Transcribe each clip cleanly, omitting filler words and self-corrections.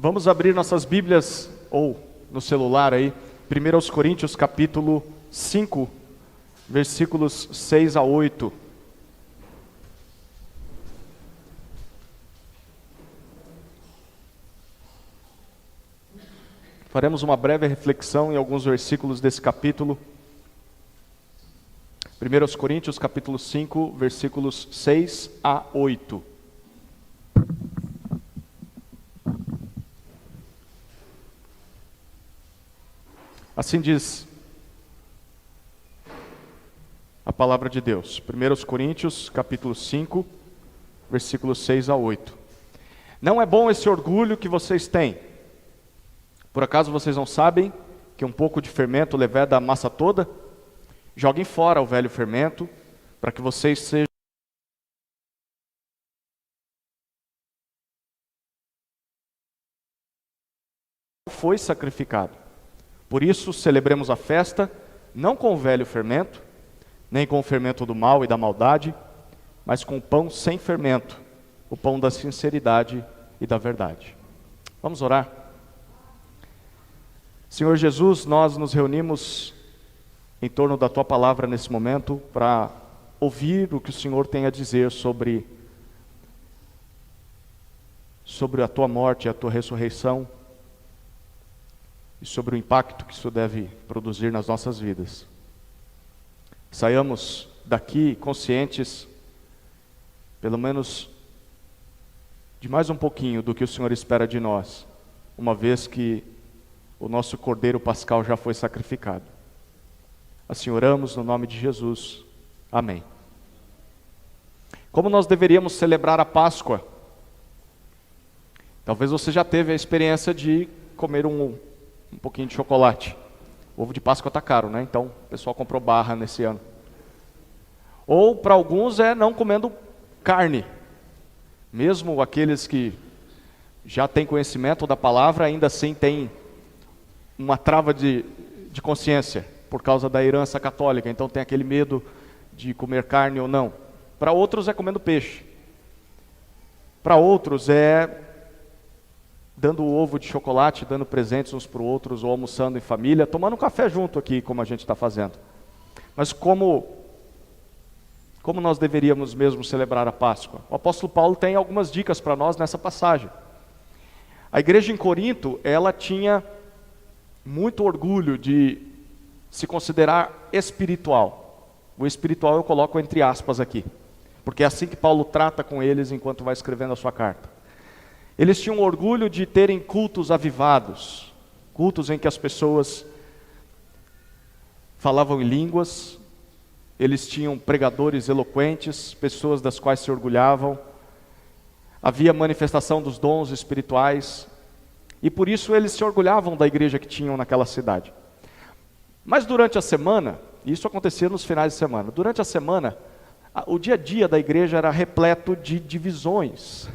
Vamos abrir nossas Bíblias, ou no celular aí, 1 Coríntios capítulo 5, versículos 6 a 8. Faremos uma breve reflexão em alguns versículos desse capítulo. 1 Coríntios capítulo 5, versículos 6 a 8. Assim diz a palavra de Deus. 1 Coríntios capítulo 5, versículos 6 a 8. Não é bom esse orgulho que vocês têm. Por acaso vocês não sabem que um pouco de fermento leveda a massa toda? Joguem fora o velho fermento, para que vocês sejam foi sacrificado. Por isso celebremos a festa, não com o velho fermento, nem com o fermento do mal e da maldade, mas com o pão sem fermento, o pão da sinceridade e da verdade. Vamos orar? Senhor Jesus, nós nos reunimos em torno da Tua palavra nesse momento para ouvir o que o Senhor tem a dizer sobre a Tua morte e a Tua ressurreição e sobre o impacto que isso deve produzir nas nossas vidas. Saiamos daqui conscientes, pelo menos de mais um pouquinho do que o Senhor espera de nós, uma vez que o nosso Cordeiro Pascal já foi sacrificado. Assim oramos no nome de Jesus. Amém. Como nós deveríamos celebrar a Páscoa? Talvez você já teve a experiência de comer um pouquinho de chocolate. O ovo de Páscoa está caro, né? Então o pessoal comprou barra nesse ano. Ou para alguns é não comendo carne. Mesmo aqueles que já têm conhecimento da palavra, ainda assim têm uma trava de consciência por causa da herança católica. Então tem aquele medo de comer carne ou não. Para outros é comendo peixe. Para outros é dando o ovo de chocolate, dando presentes uns para os outros, ou almoçando em família, tomando um café junto aqui, como a gente está fazendo. Mas como nós deveríamos mesmo celebrar a Páscoa? O apóstolo Paulo tem algumas dicas para nós nessa passagem. A igreja em Corinto, ela tinha muito orgulho de se considerar espiritual. O espiritual eu coloco entre aspas aqui, porque é assim que Paulo trata com eles enquanto vai escrevendo a sua carta. Eles tinham orgulho de terem cultos avivados, cultos em que as pessoas falavam em línguas, eles tinham pregadores eloquentes, pessoas das quais se orgulhavam, havia manifestação dos dons espirituais, e por isso eles se orgulhavam da igreja que tinham naquela cidade. Mas durante a semana, isso acontecia nos finais de semana, durante a semana, o dia a dia da igreja era repleto de divisões,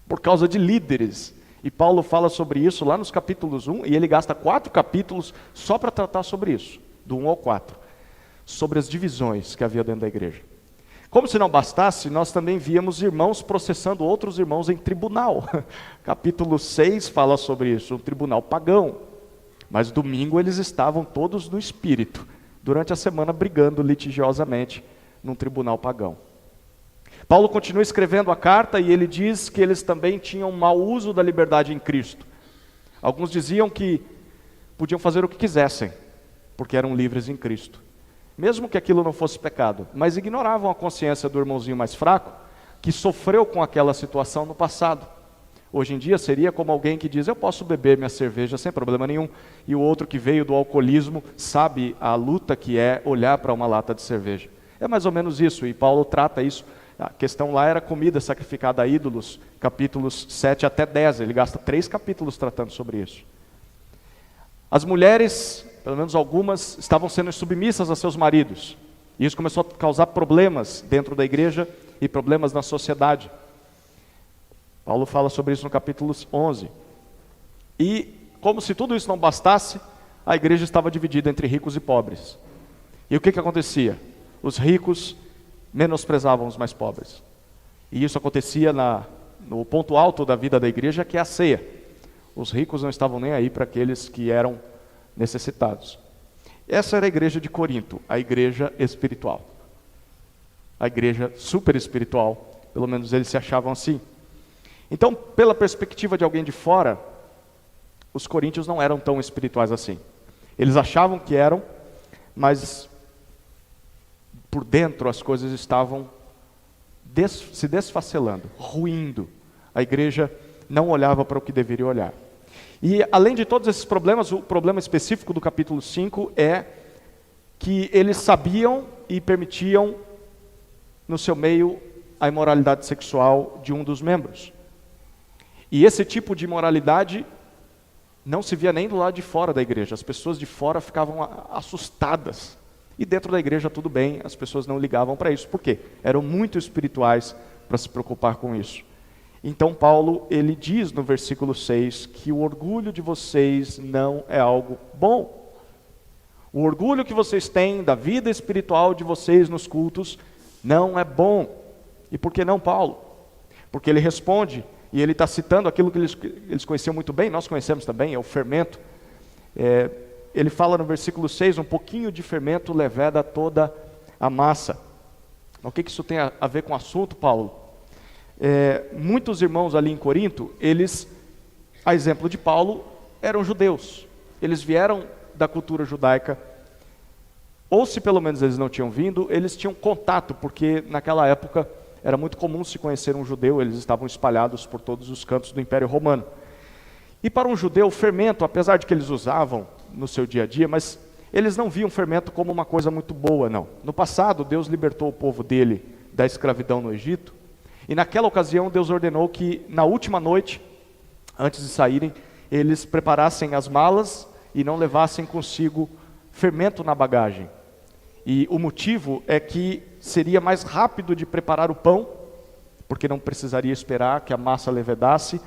por causa de líderes. E Paulo fala sobre isso lá nos capítulos 1, e ele gasta 4 capítulos só para tratar sobre isso, do 1 ao 4, sobre as divisões que havia dentro da igreja. Como se não bastasse, nós também víamos irmãos processando outros irmãos em tribunal. Capítulo 6 fala sobre isso, um tribunal pagão. Mas domingo eles estavam todos no espírito, durante a semana brigando litigiosamente num tribunal pagão. Paulo continua escrevendo a carta e ele diz que eles também tinham mau uso da liberdade em Cristo. Alguns diziam que podiam fazer o que quisessem, porque eram livres em Cristo, mesmo que aquilo não fosse pecado, mas ignoravam a consciência do irmãozinho mais fraco, que sofreu com aquela situação no passado. Hoje em dia seria como alguém que diz, eu posso beber minha cerveja sem problema nenhum, e o outro que veio do alcoolismo sabe a luta que é olhar para uma lata de cerveja. É mais ou menos isso, e Paulo trata isso. A questão lá era comida sacrificada a ídolos, capítulos 7 até 10, ele gasta 3 capítulos tratando sobre isso. As mulheres, pelo menos algumas, estavam sendo submissas a seus maridos, e isso começou a causar problemas dentro da igreja e problemas na sociedade. Paulo fala sobre isso no capítulo 11. E como se tudo isso não bastasse, a igreja estava dividida entre ricos e pobres. E o que acontecia? Os ricos menosprezavam os mais pobres. E isso acontecia no ponto alto da vida da igreja, que é a ceia. Os ricos não estavam nem aí para aqueles que eram necessitados. Essa era a igreja de Corinto, a igreja espiritual. A igreja super espiritual, pelo menos eles se achavam assim. Então, pela perspectiva de alguém de fora, os coríntios não eram tão espirituais assim. Eles achavam que eram, mas por dentro as coisas estavam se desfacelando, ruindo. A igreja não olhava para o que deveria olhar. E além de todos esses problemas, o problema específico do capítulo 5 é que eles sabiam e permitiam no seu meio a imoralidade sexual de um dos membros. E esse tipo de imoralidade não se via nem do lado de fora da igreja. As pessoas de fora ficavam assustadas. E dentro da igreja tudo bem, as pessoas não ligavam para isso. Por quê? Eram muito espirituais para se preocupar com isso. Então Paulo, ele diz no versículo 6 que o orgulho de vocês não é algo bom. O orgulho que vocês têm da vida espiritual de vocês nos cultos não é bom. E por que não, Paulo? Porque ele responde, e ele está citando aquilo que eles conheciam muito bem, nós conhecemos também, é o fermento. Ele fala no versículo 6, um pouquinho de fermento leveda toda a massa. O que isso tem a ver com o assunto, Paulo? Muitos irmãos ali em Corinto, eles, a exemplo de Paulo, eram judeus. Eles vieram da cultura judaica, ou se pelo menos eles não tinham vindo, eles tinham contato, porque naquela época era muito comum se conhecer um judeu, eles estavam espalhados por todos os cantos do Império Romano. E para um judeu, o fermento, apesar de que eles usavam no seu dia a dia, mas eles não viam fermento como uma coisa muito boa, não. No passado, Deus libertou o povo dele da escravidão no Egito, e naquela ocasião Deus ordenou que na última noite, antes de saírem, eles preparassem as malas e não levassem consigo fermento na bagagem. E o motivo é que seria mais rápido de preparar o pão, porque não precisaria esperar que a massa levedasse.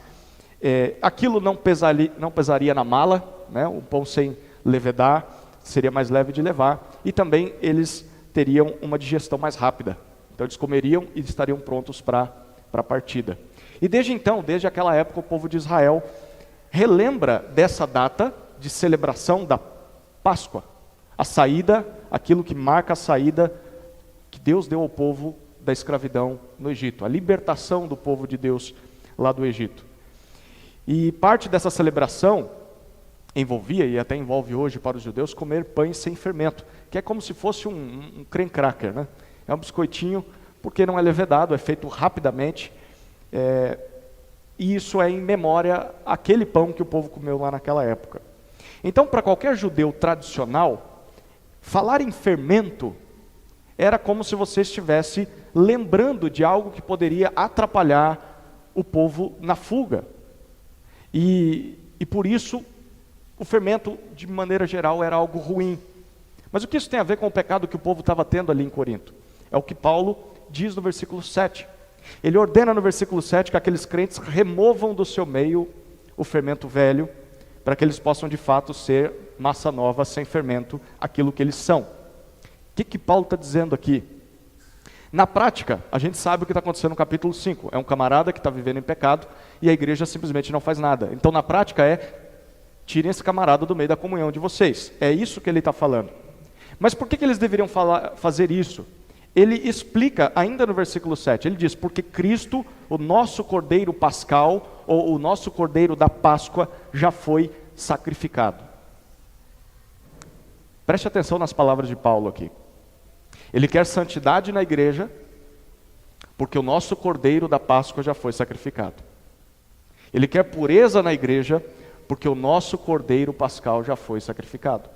Aquilo não pesaria na mala, né? O pão sem levedar seria mais leve de levar. E também eles teriam uma digestão mais rápida. Então eles comeriam e estariam prontos para a partida. E desde então, desde aquela época, o povo de Israel relembra dessa data de celebração da Páscoa. A saída, aquilo que marca a saída que Deus deu ao povo da escravidão no Egito. A libertação do povo de Deus lá do Egito. E parte dessa celebração envolvia, e até envolve hoje para os judeus, comer pães sem fermento. Que é como se fosse um creme cracker, né? É um biscoitinho, porque não é levedado, é feito rapidamente. E isso é em memória àquele pão que o povo comeu lá naquela época. Então, para qualquer judeu tradicional, falar em fermento era como se você estivesse lembrando de algo que poderia atrapalhar o povo na fuga. E por isso, o fermento, de maneira geral, era algo ruim. Mas o que isso tem a ver com o pecado que o povo estava tendo ali em Corinto? É o que Paulo diz no versículo 7. Ele ordena no versículo 7 que aqueles crentes removam do seu meio o fermento velho, para que eles possam de fato ser massa nova, sem fermento, aquilo que eles são. O que Paulo está dizendo aqui? Na prática, a gente sabe o que está acontecendo no capítulo 5. É um camarada que está vivendo em pecado e a igreja simplesmente não faz nada. Então, na prática tirem esse camarada do meio da comunhão de vocês. É isso que ele está falando. Mas por que eles deveriam fazer isso? Ele explica ainda no versículo 7, ele diz, porque Cristo, o nosso cordeiro pascal, ou o nosso cordeiro da Páscoa, já foi sacrificado. Preste atenção nas palavras de Paulo aqui. Ele quer santidade na igreja, porque o nosso cordeiro da Páscoa já foi sacrificado. Ele quer pureza na igreja, porque o nosso cordeiro pascal já foi sacrificado.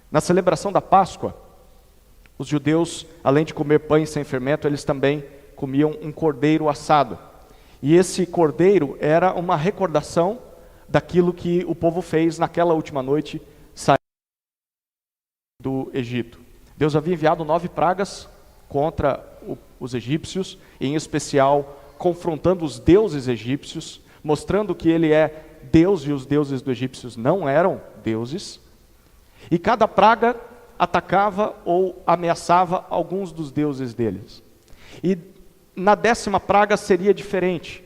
Na celebração da Páscoa, os judeus, além de comer pães sem fermento, eles também comiam um cordeiro assado. E esse cordeiro era uma recordação daquilo que o povo fez naquela última noite, saindo do Egito. Deus havia enviado 9 pragas contra os egípcios, em especial confrontando os deuses egípcios, mostrando que ele é Deus e os deuses dos egípcios não eram deuses. E cada praga atacava ou ameaçava alguns dos deuses deles. E na 10ª praga seria diferente,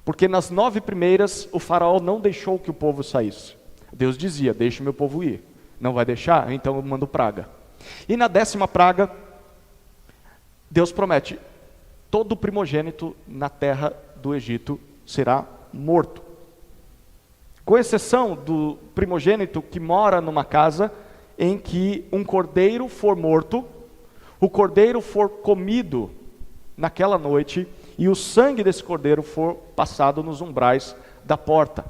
Porque nas 9 primeiras, o faraó não deixou que o povo saísse. Deus dizia, deixe meu povo ir. Não vai deixar? Então eu mando praga. E na 10ª praga, Deus promete, todo primogênito na terra do Egito será morto. Com exceção do primogênito que mora numa casa em que um cordeiro for morto, o cordeiro for comido naquela noite e o sangue desse cordeiro for passado nos umbrais da porta.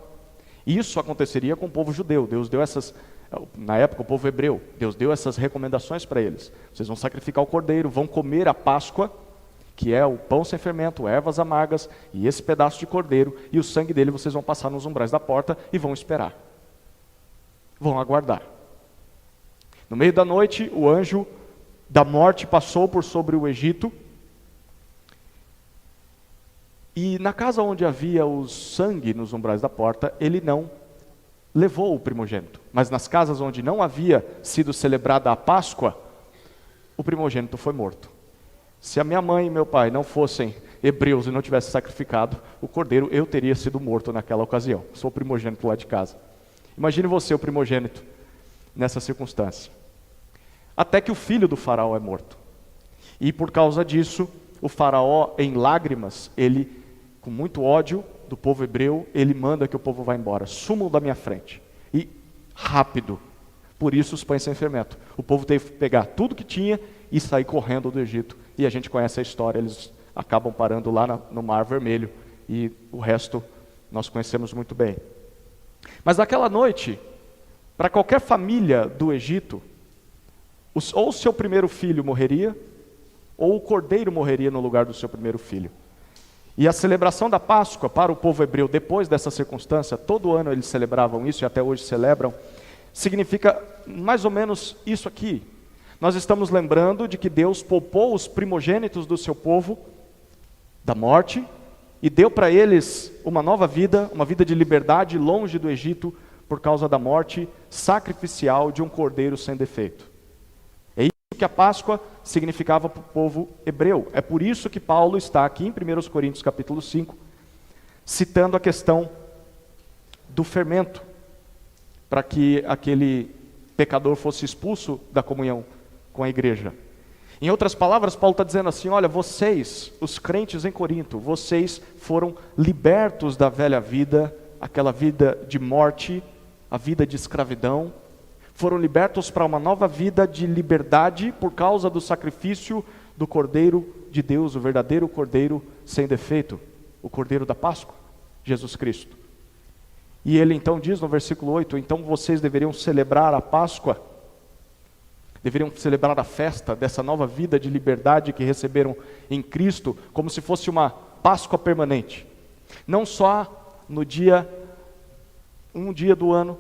Isso aconteceria com o povo judeu. Deus deu essas, na época o povo hebreu, Deus deu essas recomendações para eles. Vocês vão sacrificar o cordeiro, vão comer a Páscoa, que é o pão sem fermento, ervas amargas e esse pedaço de cordeiro, e o sangue dele vocês vão passar nos umbrais da porta e vão esperar. Vão aguardar. No meio da noite, o anjo da morte passou por sobre o Egito, e na casa onde havia o sangue nos umbrais da porta, ele não levou o primogênito. Mas nas casas onde não havia sido celebrada a Páscoa, o primogênito foi morto. Se a minha mãe e meu pai não fossem hebreus e não tivessem sacrificado o cordeiro, eu teria sido morto naquela ocasião. Sou o primogênito lá de casa. Imagine você, o primogênito, nessa circunstância. Até que o filho do faraó é morto. E por causa disso, o faraó, em lágrimas, ele, com muito ódio do povo hebreu, ele manda que o povo vá embora. Sumam da minha frente. E rápido. Por isso os pães sem fermento. O povo teve que pegar tudo que tinha e sair correndo do Egito. E a gente conhece a história, eles acabam parando lá no Mar Vermelho. E o resto nós conhecemos muito bem. Mas naquela noite, para qualquer família do Egito, ou o seu primeiro filho morreria, ou o cordeiro morreria no lugar do seu primeiro filho. E a celebração da Páscoa para o povo hebreu, depois dessa circunstância, todo ano eles celebravam isso e até hoje celebram, significa mais ou menos isso aqui. Nós estamos lembrando de que Deus poupou os primogênitos do seu povo da morte e deu para eles uma nova vida, uma vida de liberdade longe do Egito por causa da morte sacrificial de um cordeiro sem defeito. É isso que a Páscoa significava para o povo hebreu. É por isso que Paulo está aqui em 1 Coríntios capítulo 5, citando a questão do fermento, para que aquele pecador fosse expulso da comunhão com a igreja. Em outras palavras, Paulo está dizendo assim, olha, vocês, os crentes em Corinto, vocês foram libertos da velha vida, aquela vida de morte, a vida de escravidão, foram libertos para uma nova vida de liberdade por causa do sacrifício do Cordeiro de Deus, o verdadeiro Cordeiro sem defeito, o Cordeiro da Páscoa, Jesus Cristo. E ele então diz no versículo 8, então vocês deveriam celebrar a Páscoa, deveriam celebrar a festa dessa nova vida de liberdade que receberam em Cristo, como se fosse uma Páscoa permanente. Não só no dia, um dia do ano,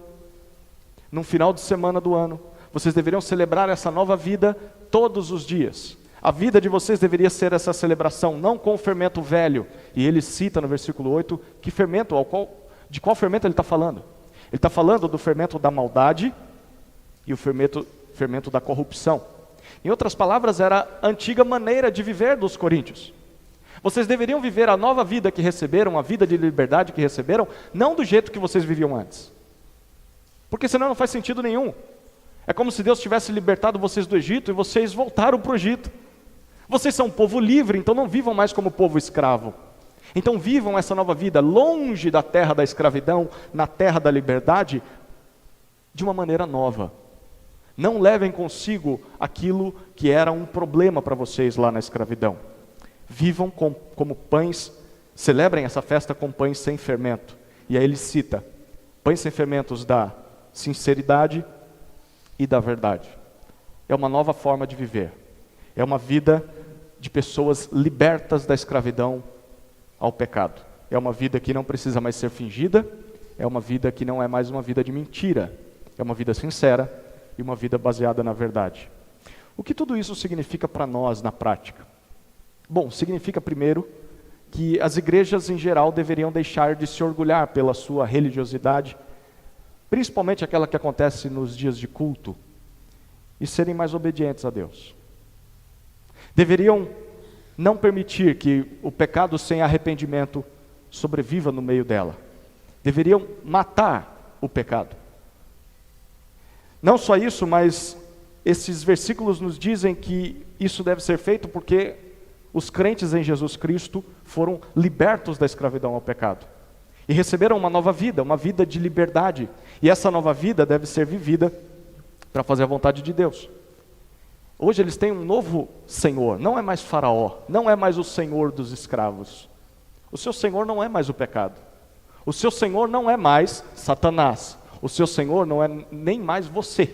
no final de semana do ano, vocês deveriam celebrar essa nova vida todos os dias. A vida de vocês deveria ser essa celebração, não com o fermento velho. E ele cita no versículo 8, que fermento, de qual fermento ele está falando? Ele está falando do fermento da maldade e o fermento da corrupção. Em outras palavras, era a antiga maneira de viver dos coríntios. Vocês deveriam viver a nova vida que receberam, a vida de liberdade que receberam, não do jeito que vocês viviam antes. Porque senão não faz sentido nenhum. É como se Deus tivesse libertado vocês do Egito e vocês voltaram para o Egito. Vocês são um povo livre, então não vivam mais como povo escravo. Então vivam essa nova vida longe da terra da escravidão, na terra da liberdade, de uma maneira nova. Não levem consigo aquilo que era um problema para vocês lá na escravidão. Vivam como pães, celebrem essa festa com pães sem fermento. E aí ele cita, pães sem fermentos da sinceridade e da verdade. É uma nova forma de viver. É uma vida de pessoas libertas da escravidão ao pecado. É uma vida que não precisa mais ser fingida, é uma vida que não é mais uma vida de mentira. É uma vida sincera e uma vida baseada na verdade. O que tudo isso significa para nós na prática? Bom, significa primeiro que as igrejas em geral deveriam deixar de se orgulhar pela sua religiosidade, principalmente aquela que acontece nos dias de culto, e serem mais obedientes a Deus. Deveriam não permitir que o pecado sem arrependimento sobreviva no meio dela. Deveriam matar o pecado. Não só isso, mas esses versículos nos dizem que isso deve ser feito porque os crentes em Jesus Cristo foram libertos da escravidão ao pecado. E receberam uma nova vida, uma vida de liberdade. E essa nova vida deve ser vivida para fazer a vontade de Deus. Hoje eles têm um novo Senhor, não é mais Faraó, não é mais o Senhor dos escravos. O seu Senhor não é mais o pecado. O seu Senhor não é mais Satanás. O seu Senhor não é nem mais você.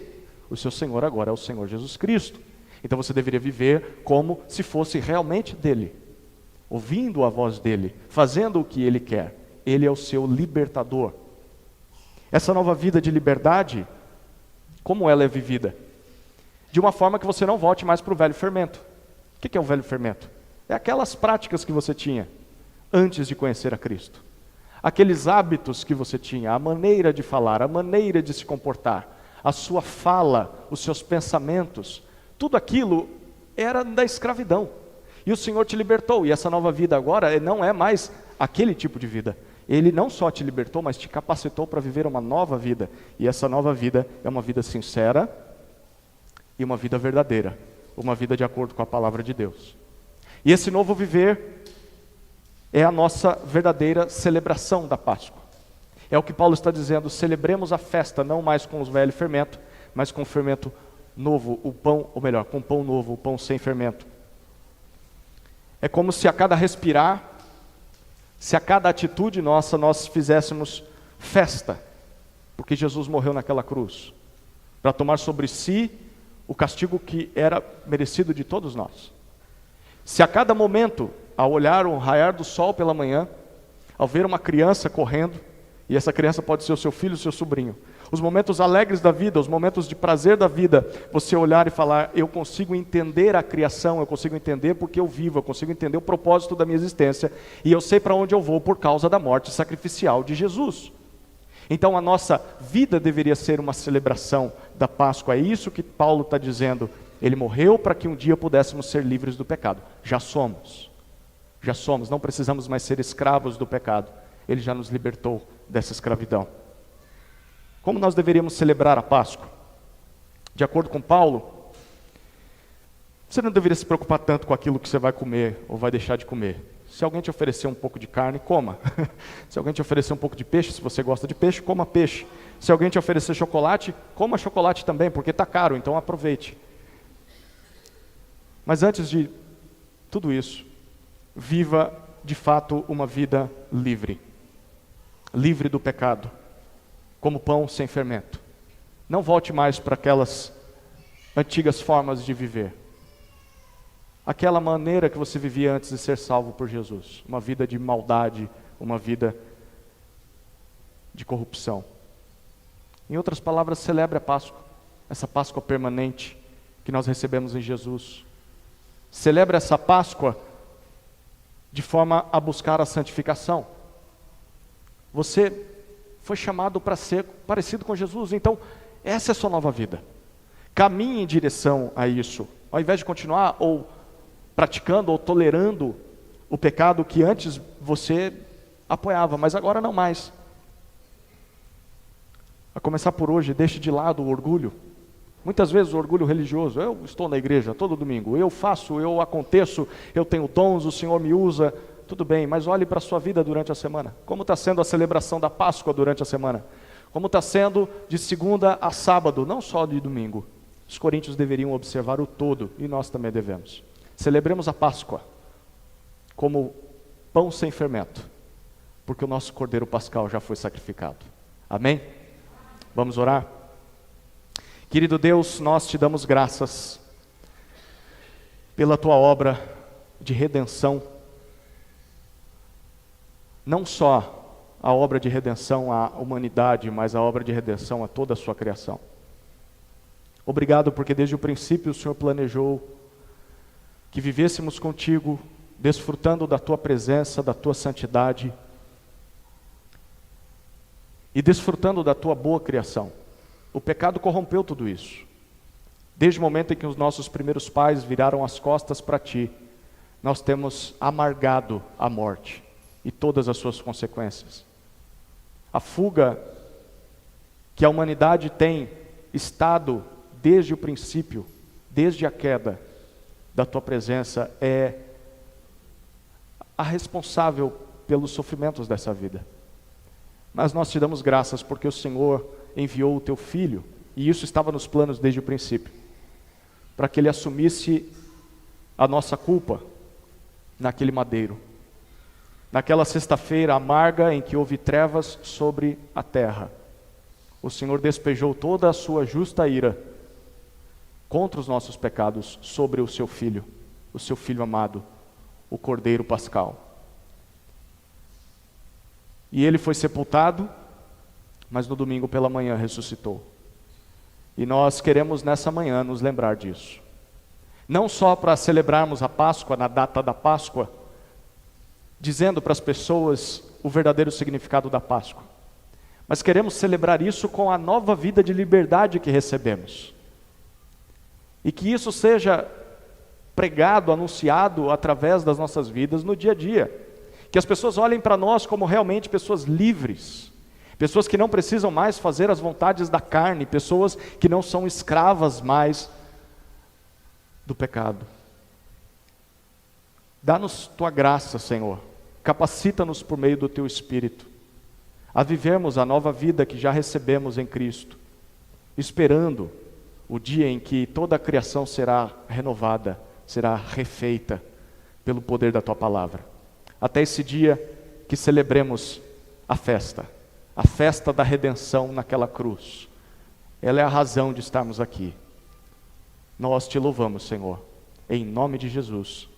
O seu Senhor agora é o Senhor Jesus Cristo. Então você deveria viver como se fosse realmente dele, ouvindo a voz dele, fazendo o que ele quer. Ele é o seu libertador. Essa nova vida de liberdade, como ela é vivida? De uma forma que você não volte mais para o velho fermento. O que é o velho fermento? É aquelas práticas que você tinha antes de conhecer a Cristo. Aqueles hábitos que você tinha, a maneira de falar, a maneira de se comportar, a sua fala, os seus pensamentos, tudo aquilo era da escravidão. E o Senhor te libertou, e essa nova vida agora não é mais aquele tipo de vida. Ele não só te libertou, mas te capacitou para viver uma nova vida. E essa nova vida é uma vida sincera e uma vida verdadeira. Uma vida de acordo com a palavra de Deus. E esse novo viver é a nossa verdadeira celebração da Páscoa. É o que Paulo está dizendo, celebremos a festa, não mais com os velhos fermentos, mas com o fermento novo, o pão, ou melhor, com o pão novo, o pão sem fermento. É como se a cada respirar, se a cada atitude nossa, nós fizéssemos festa, porque Jesus morreu naquela cruz, para tomar sobre si o castigo que era merecido de todos nós. Se a cada momento, ao olhar o raiar do sol pela manhã, ao ver uma criança correndo, e essa criança pode ser o seu filho, o seu sobrinho, os momentos alegres da vida, os momentos de prazer da vida, você olhar e falar, eu consigo entender a criação, eu consigo entender porque eu vivo, eu consigo entender o propósito da minha existência, e eu sei para onde eu vou por causa da morte sacrificial de Jesus. Então a nossa vida deveria ser uma celebração da Páscoa, é isso que Paulo está dizendo, ele morreu para que um dia pudéssemos ser livres do pecado, já somos, não precisamos mais ser escravos do pecado, ele já nos libertou dessa escravidão. Como nós deveríamos celebrar a Páscoa? De acordo com Paulo, você não deveria se preocupar tanto com aquilo que você vai comer ou vai deixar de comer. Se alguém te oferecer um pouco de carne, coma. Se alguém te oferecer um pouco de peixe, se você gosta de peixe, coma peixe. Se alguém te oferecer chocolate, coma chocolate também, porque está caro, então aproveite. Mas antes de tudo isso, viva de fato uma vida livre. Livre do pecado. Como pão sem fermento. Não volte mais para aquelas antigas formas de viver. Aquela maneira que você vivia antes de ser salvo por Jesus. Uma vida de maldade, uma vida de corrupção. Em outras palavras, celebre a Páscoa. Essa Páscoa permanente que nós recebemos em Jesus. Celebre essa Páscoa de forma a buscar a santificação. Você foi chamado para ser parecido com Jesus, então essa é a sua nova vida. Caminhe em direção a isso, ao invés de continuar ou praticando ou tolerando o pecado que antes você apoiava, mas agora não mais. A começar por hoje, deixe de lado o orgulho. Muitas vezes o orgulho religioso, eu estou na igreja todo domingo, eu faço, eu aconteço, eu tenho dons, o Senhor me usa. Tudo bem, mas olhe para a sua vida durante a semana. Como está sendo a celebração da Páscoa durante a semana? Como está sendo de segunda a sábado, não só de domingo. Os coríntios deveriam observar o todo, e nós também devemos. Celebremos a Páscoa como pão sem fermento, porque o nosso Cordeiro Pascal já foi sacrificado. Amém? Vamos orar? Querido Deus, nós te damos graças pela tua obra de redenção. Não só a obra de redenção à humanidade, mas a obra de redenção a toda a sua criação. Obrigado porque desde o princípio o Senhor planejou que vivêssemos contigo, desfrutando da tua presença, da tua santidade e desfrutando da tua boa criação. O pecado corrompeu tudo isso. Desde o momento em que os nossos primeiros pais viraram as costas para ti, nós temos amargado a morte. e todas as suas consequências. A fuga que a humanidade tem estado desde o princípio, desde a queda da tua presença, é a responsável pelos sofrimentos dessa vida. Mas nós te damos graças porque o Senhor enviou o teu Filho, e isso estava nos planos desde o princípio, para que Ele assumisse a nossa culpa naquele madeiro. Naquela sexta-feira amarga em que houve trevas sobre a terra, o Senhor despejou toda a sua justa ira contra os nossos pecados sobre o seu Filho amado, o Cordeiro Pascal. E Ele foi sepultado, mas no domingo pela manhã ressuscitou. E nós queremos nessa manhã nos lembrar disso. Não só para celebrarmos a Páscoa, na data da Páscoa, dizendo para as pessoas o verdadeiro significado da Páscoa, mas queremos celebrar isso com a nova vida de liberdade que recebemos. E que isso seja pregado, anunciado através das nossas vidas no dia a dia. Que as pessoas olhem para nós como realmente pessoas livres, pessoas que não precisam mais fazer as vontades da carne, pessoas que não são escravas mais do pecado. Dá-nos tua graça, Senhor. Capacita-nos por meio do teu Espírito a vivermos a nova vida que já recebemos em Cristo, esperando o dia em que toda a criação será renovada, será refeita pelo poder da tua palavra. Até esse dia que celebremos a festa da redenção naquela cruz. Ela é a razão de estarmos aqui. Nós te louvamos, Senhor, em nome de Jesus.